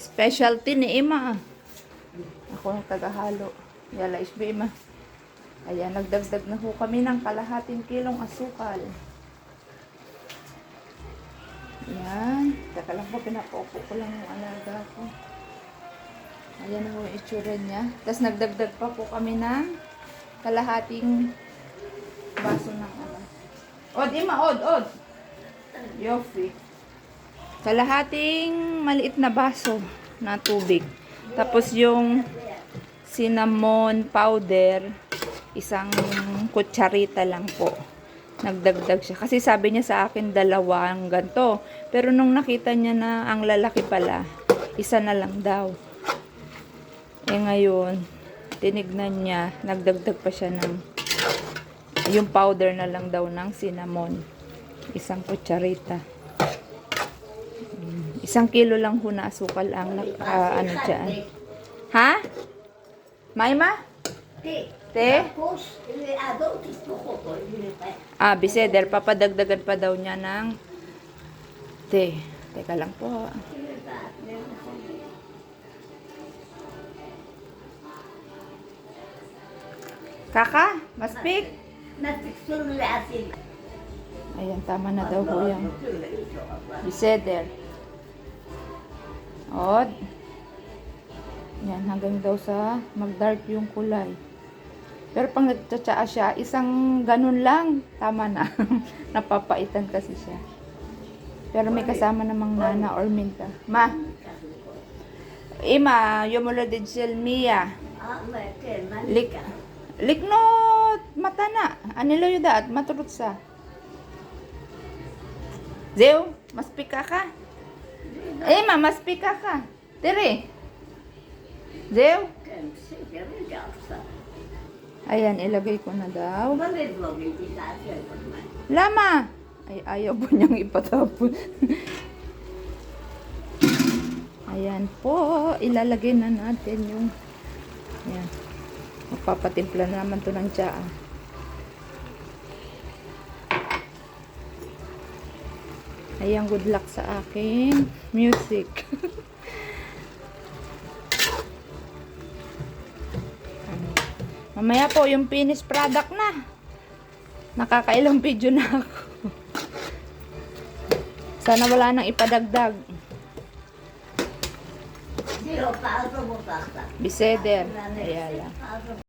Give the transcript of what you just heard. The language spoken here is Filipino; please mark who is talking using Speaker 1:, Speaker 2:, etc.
Speaker 1: Specialty ni Ima. Ako ang tagahalo. Yala isbi Ima. Ayan, nagdagdag na ho kami ng kalahating kilong asukal. Ayan. Taka lang po, pinapaupo ko lang yung alaga ko. Ayan ho yung itsura niya. Tapos nagdagdag pa po kami ng kalahating baso ng ano. Od, Ima, od. Yofi. Kalahating maliit na baso na tubig. Tapos yung cinnamon powder, isang kutsarita lang po. Nagdagdag siya. Kasi sabi niya sa akin, dalawang ganto. Pero nung nakita niya na ang lalaki pala, isa na lang daw. Eh ngayon, tinignan niya, nagdagdag pa siya ng yung powder na lang daw ng cinnamon. Isang kutsarita. 1 kilo lang ho na asukal ang ano dyan. Ha? Maima? Te? Biseder. Papadagdagan pa daw niya ng te. Teka lang po. Kaka? Maspik? Ayan, tama na daw ho yan. Biseder. Od. Yan, hanggang daw sa mag-dark yung kulay. Pero pang nagtsatsaa siya, isang ganun lang, tama na. Napapaitan kasi siya. Pero may kasama namang nana or minta. Ma. Ima, yumulo din silmiya. Liknot, mata na. Anilo yung daat, maturot sa. Zew, mas pika ka. Ma, mas pika ka. Tiri. Zew. Ayan, ilagay ko na daw. Lama. Ay, ayaw po niyang ipatapon. Ayan po. Ilalagay na natin yung ayan. Magpapatimpla na naman to ng tsaa. Ayan, good luck sa aking music. Mamaya po yung finished product na. Nakakailang video na ako. Sana wala nang ipadagdag. Biseder. Ayan lang.